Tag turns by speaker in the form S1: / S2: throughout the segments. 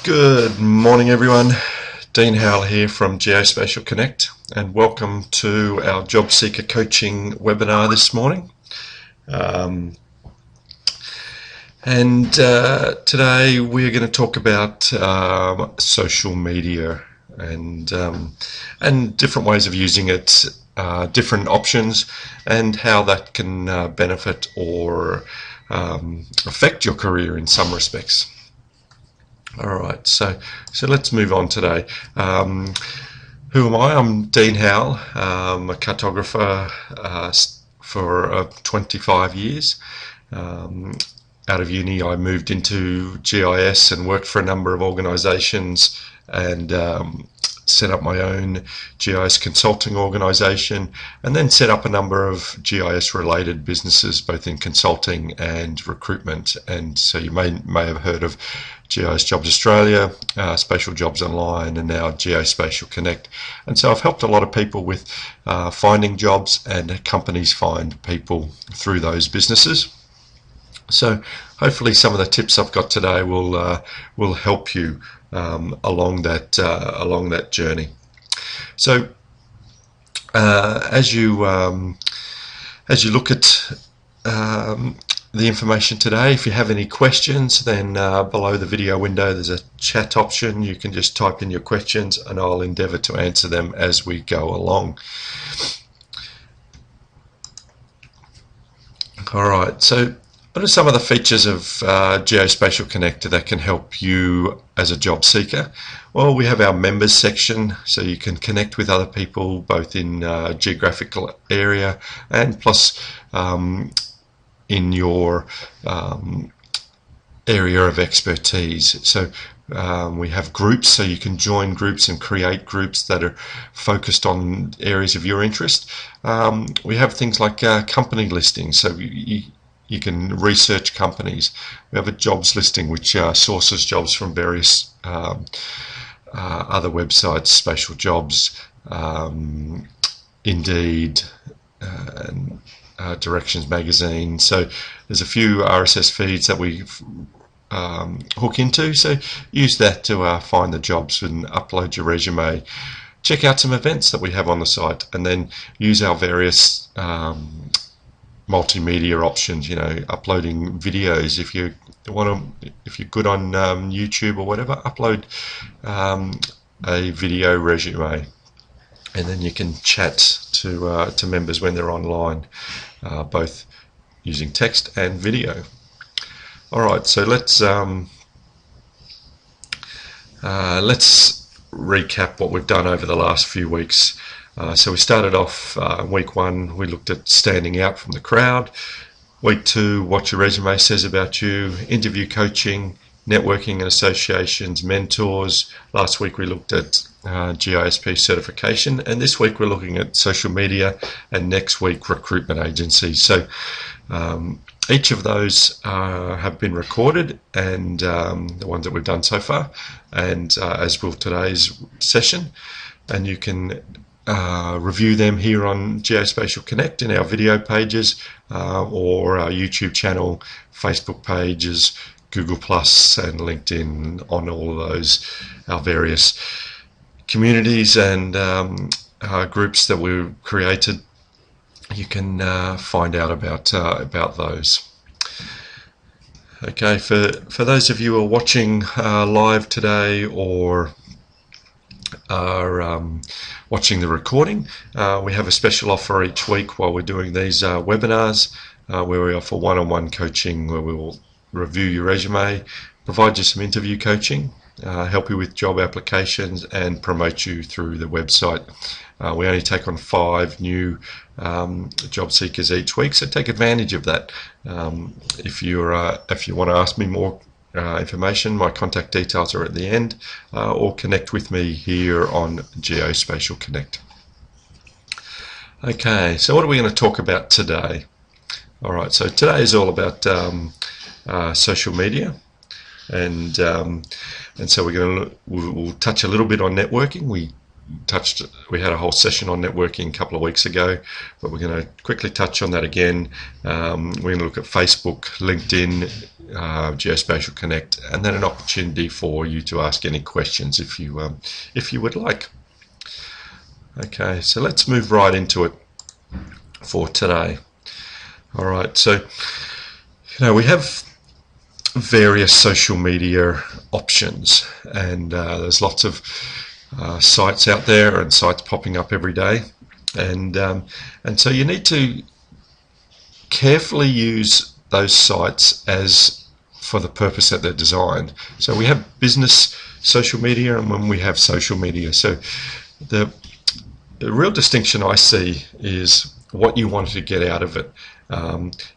S1: Good morning, everyone. Dean Howell here from GeoSpatial Connect, and welcome to our job seeker coaching webinar this morning. Today we're going to talk about social media and different ways of using it, different options, and how that can benefit or affect your career in some respects. Alright, so let's move on today. Who am I? I'm Dean Howell. I'm a cartographer for 25 years. Out of uni I moved into GIS and worked for a number of organisations and set up my own GIS consulting organisation, and then set up a number of GIS related businesses both in consulting and recruitment. And so you may have heard of GIS Jobs Australia, Spatial Jobs Online, and now GeoSpatial Connect. And so I've helped a lot of people with finding jobs, and companies find people through those businesses. So hopefully some of the tips I've got today will help you along that journey. So as you look at the information today, if you have any questions, then below the video window there's a chat option. You can just type in your questions and I'll endeavour to answer them as we go along. Alright, so what are some of the features of GeoSpatial Connect that can help you as a job seeker? Well, we have our members section, so you can connect with other people both in geographical area and plus in your area of expertise. So we have groups, so you can join groups and create groups that are focused on areas of your interest. We have things like company listings, so you can research companies. We have a jobs listing which sources jobs from various other websites, Spatial Jobs, Indeed, and Directions Magazine. So there's a few RSS feeds that we hook into, so use that to find the jobs and upload your resume. Check out some events that we have on the site, and then use our various multimedia options, uploading videos. If you're good on YouTube or whatever, upload a video resume, and then you can chat to members when they're online, both using text and video. Alright, so let's recap what we've done over the last few weeks. So we started off week 1, we looked at standing out from the crowd. Week 2, what your resume says about you, interview coaching, networking and associations, mentors. Last week we looked at GISP certification, and this week we're looking at social media, and next week recruitment agencies. So each of those have been recorded, and the ones that we've done so far, and as will today's session, and you can review them here on GeoSpatial Connect in our video pages, or our YouTube channel, Facebook pages, Google Plus and LinkedIn, on all of those, our various communities and groups that we've created. You can find out about those. Okay, for those of you who are watching live today or are watching the recording, we have a special offer each week while we're doing these webinars, where we offer one-on-one coaching, where we will review your resume, provide you some interview coaching, help you with job applications, and promote you through the website. We only take on 5 new job seekers each week, so take advantage of that. If you want to ask me more information, my contact details are at the end, or connect with me here on GeoSpatial Connect. Okay, so what are we going to talk about today? Alright, so today is all about social media, and so we'll touch a little bit on networking. We had a whole session on networking a couple of weeks ago, but we're going to quickly touch on that again. We're going to look at Facebook, LinkedIn, GeoSpatial Connect, and then an opportunity for you to ask any questions if you would like. Okay, so let's move right into it for today. All right, so we have various social media options, and there's lots of sites out there and sites popping up every day, and so you need to carefully use those sites as for the purpose that they're designed. So we have business social media, and when we have social media, so the real distinction I see is what you want to get out of it.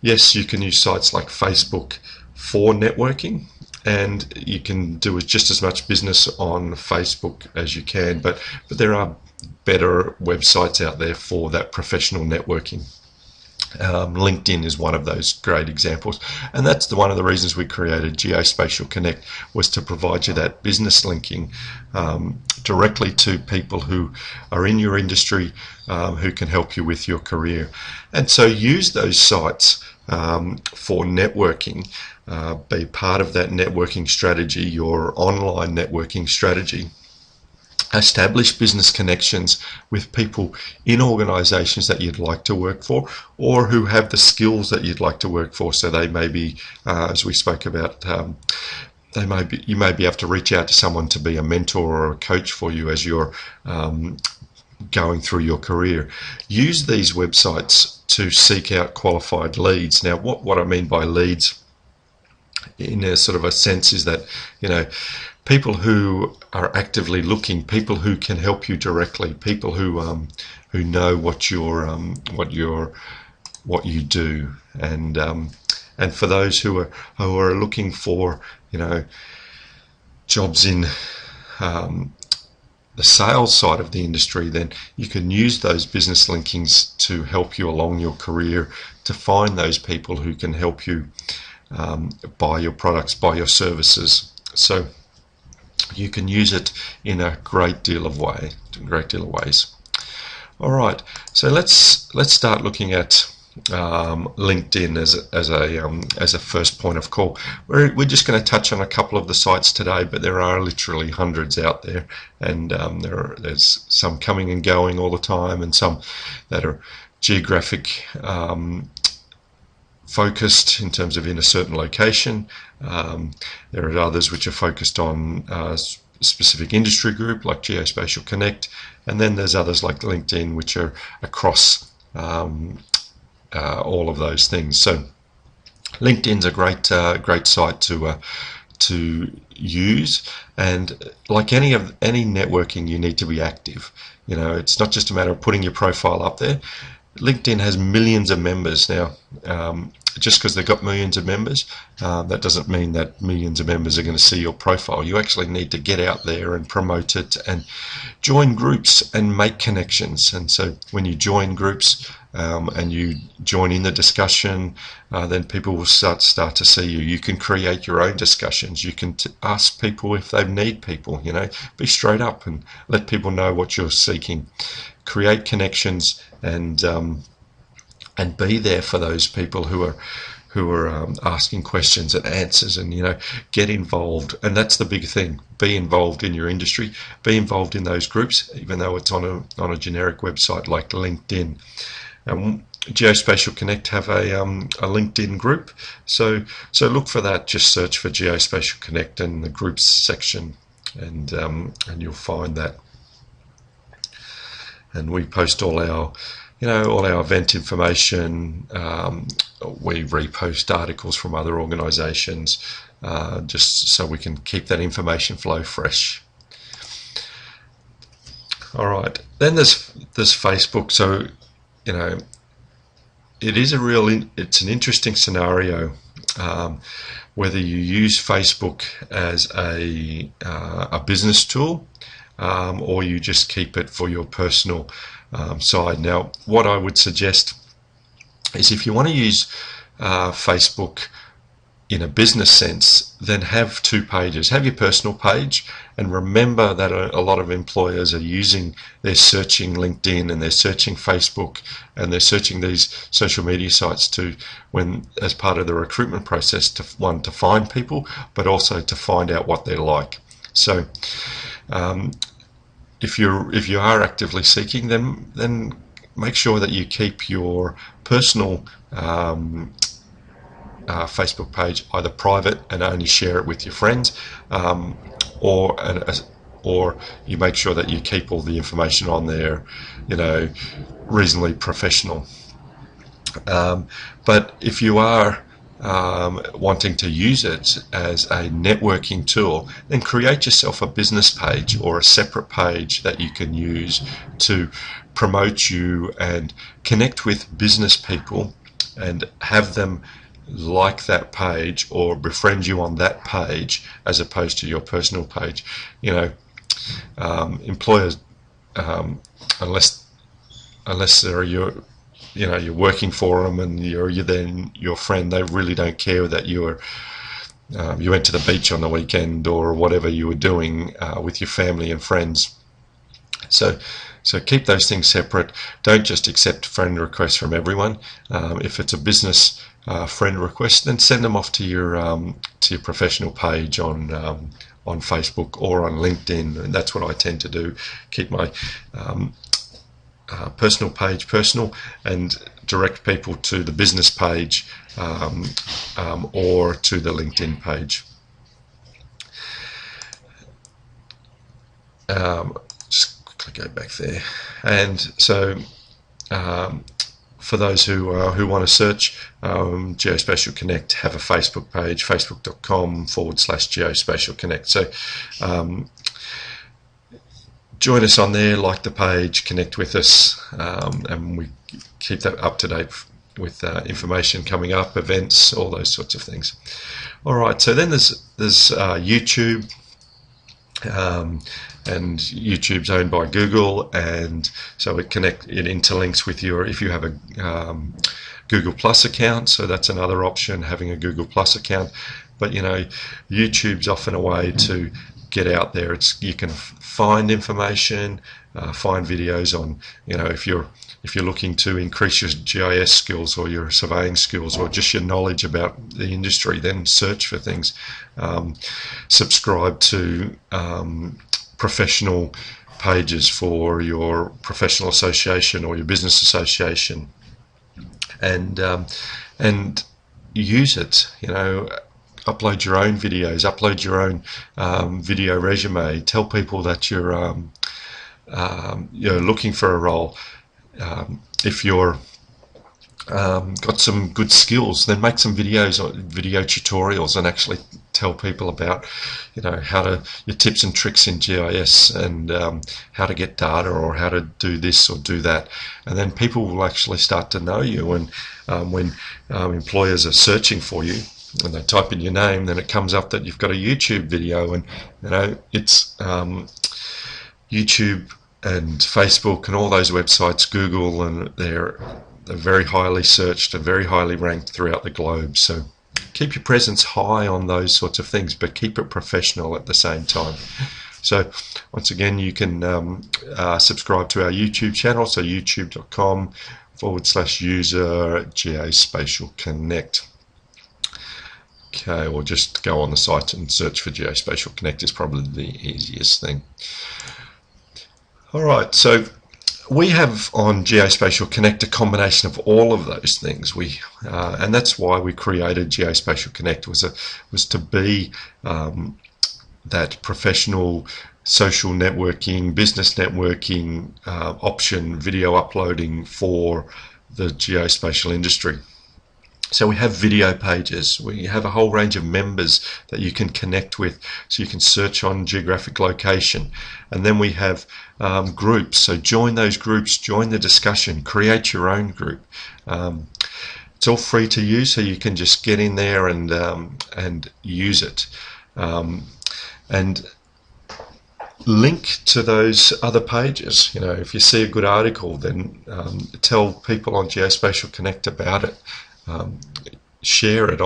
S1: Yes, you can use sites like Facebook for networking, and you can do just as much business on Facebook as you can, but there are better websites out there for that professional networking. LinkedIn is one of those great examples, and that's one of the reasons we created GeoSpatial Connect, was to provide you that business linking directly to people who are in your industry, who can help you with your career. And so use those sites for networking, be part of that networking strategy, your online networking strategy. Establish business connections with people in organizations that you'd like to work for, or who have the skills that you'd like to work for. So they may be, as we spoke about, you may be able to reach out to someone to be a mentor or a coach for you as you're going through your career. Use these websites to seek out qualified leads. Now, what I mean by leads in a sort of a sense is that, people who are actively looking, people who can help you directly, people who know what you do, and for those who are looking for jobs in the sales side of the industry, then you can use those business linkings to help you along your career, to find those people who can help you buy your products, buy your services. So you can use it in a great deal of ways. All right, so let's start looking at LinkedIn as a first point of call. We're just going to touch on a couple of the sites today, but there are literally hundreds out there, and there's some coming and going all the time, and some that are geographic focused in terms of in a certain location. There are others which are focused on a specific industry group like GeoSpatial Connect, and then there's others like LinkedIn which are across all of those things. So LinkedIn's a great site to use, and like any networking, you need to be active. It's not just a matter of putting your profile up there. LinkedIn has millions of members now. Just because they've got millions of members, that doesn't mean that millions of members are going to see your profile. You actually need to get out there and promote it, and join groups and make connections. And so when you join groups and you join in the discussion, then people will start to see you. You can create your own discussions. You can ask people if they need people. Be straight up and let people know what you're seeking. Create connections, and be there for those people who are asking questions and answers, and get involved. And that's the big thing: be involved in your industry, be involved in those groups, even though it's on a generic website like LinkedIn. GeoSpatial Connect have a LinkedIn group, so look for that. Just search for GeoSpatial Connect in the groups section, and you'll find that. And we post all our event information. We repost articles from other organisations, just so we can keep that information flow fresh. All right, then there's Facebook. So it's an interesting scenario, whether you use Facebook as a business tool, or you just keep it for your personal side. Now, what I would suggest is, if you want to use Facebook in a business sense, then have two pages. Have your personal page, and remember that a lot of employers are they're searching LinkedIn and they're searching Facebook and they're searching these social media sites as part of the recruitment process, to find people, but also to find out what they're like. So if you are actively seeking, then make sure that you keep your personal Facebook page either private and only share it with your friends, or you make sure that you keep all the information on there, reasonably professional. But if you are wanting to use it as a networking tool, then create yourself a business page or a separate page that you can use to promote you and connect with business people and have them like that page or befriend you on that page as opposed to your personal page. Employers, unless they're you're working for them and you're then your friend, they really don't care that you went to the beach on the weekend or whatever you were doing with your family and friends. So keep those things separate. Don't just accept friend requests from everyone. If it's a business friend request, then send them off to your professional page on Facebook or on LinkedIn, and that's what I tend to do. Keep my personal page personal and direct people to the business page or to the LinkedIn page. Just quickly go back there, and so for those who want to search, GeoSpatial Connect have a Facebook page, facebook.com/GeoSpatial Connect. So join us on there, like the page, connect with us, and we keep that up to date with information coming up, events, all those sorts of things. All right, so then there's YouTube. And YouTube's owned by Google, and so it interlinks with if you have a Google Plus account, so that's another option, having a Google Plus account. But YouTube's often a way to get out there. You can find information, find videos on, if you're looking to increase your GIS skills or your surveying skills or just your knowledge about the industry, then search for things. Subscribe to professional pages for your professional association or your business association, and use it. Upload your own videos, upload your own video resume. Tell people that you're looking for a role. If you're got some good skills, then make some video tutorials and actually tell people about your tips and tricks in GIS and how to get data or how to do this or do that, and then people will actually start to know you. And when employers are searching for you, when they type in your name, then it comes up that you've got a YouTube video, and it's YouTube and Facebook and all those websites, Google, and they're very highly searched and very highly ranked throughout the globe. So keep your presence high on those sorts of things, but keep it professional at the same time. So once again, you can subscribe to our YouTube channel, so youtube.com/user GeoSpatial Connect. Okay, or just go on the site and search for GeoSpatial Connect is probably the easiest thing. All right, so we have on GeoSpatial Connect a combination of all of those things. And that's why we created GeoSpatial Connect, was to be that professional social networking, business networking option, video uploading for the geospatial industry. So we have video pages, we have a whole range of members that you can connect with, so you can search on geographic location. And then we have groups, so join those groups, join the discussion, create your own group. It's all free to use, so you can just get in there and use it. And link to those other pages. If you see a good article, then tell people on GeoSpatial Connect about it. share it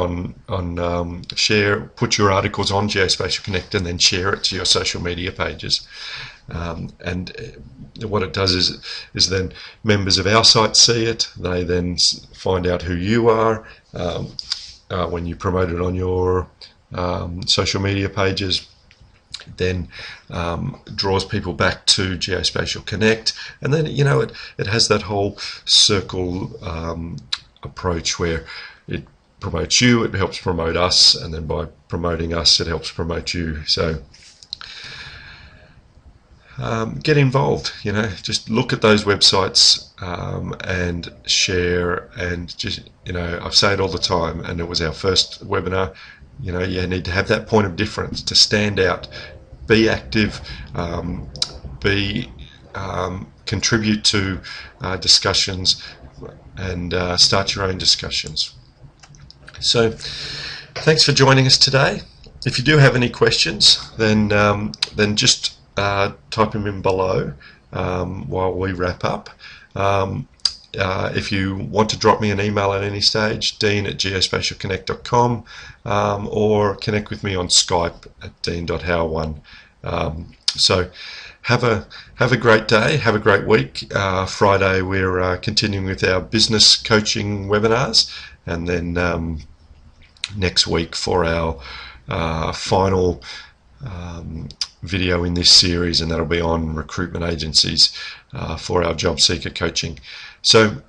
S1: put your articles on GeoSpatial Connect and then share it to your social media pages. And what it does is then members of our site see it. They then find out who you are when you promote it on your social media pages. Then draws people back to GeoSpatial Connect, and then it has that whole circle approach where it promotes you, it helps promote us, and then by promoting us it helps promote you. So get involved, just look at those websites and share, and just I say it all the time, and it was our first webinar. You need to have that point of difference to stand out, be active, contribute to discussions, and start your own discussions. So thanks for joining us today. If you do have any questions, then just type them in below while we wrap up. If you want to drop me an email at any stage, dean@geospatialconnect.com, or connect with me on Skype at dean.howell1. So have a great day, have a great week. Friday we're continuing with our business coaching webinars, and then next week for our final video in this series, and that'll be on recruitment agencies for our job seeker coaching. So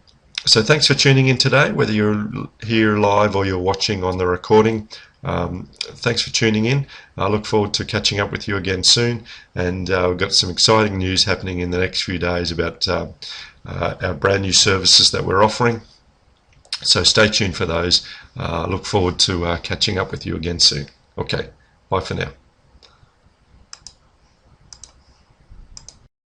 S1: thanks for tuning in today, whether you're here live or you're watching on the recording. Thanks for tuning in. I look forward to catching up with you again soon, and we've got some exciting news happening in the next few days about our brand new services that we're offering. So stay tuned for those. Look forward to catching up with you again soon. Okay, bye for now.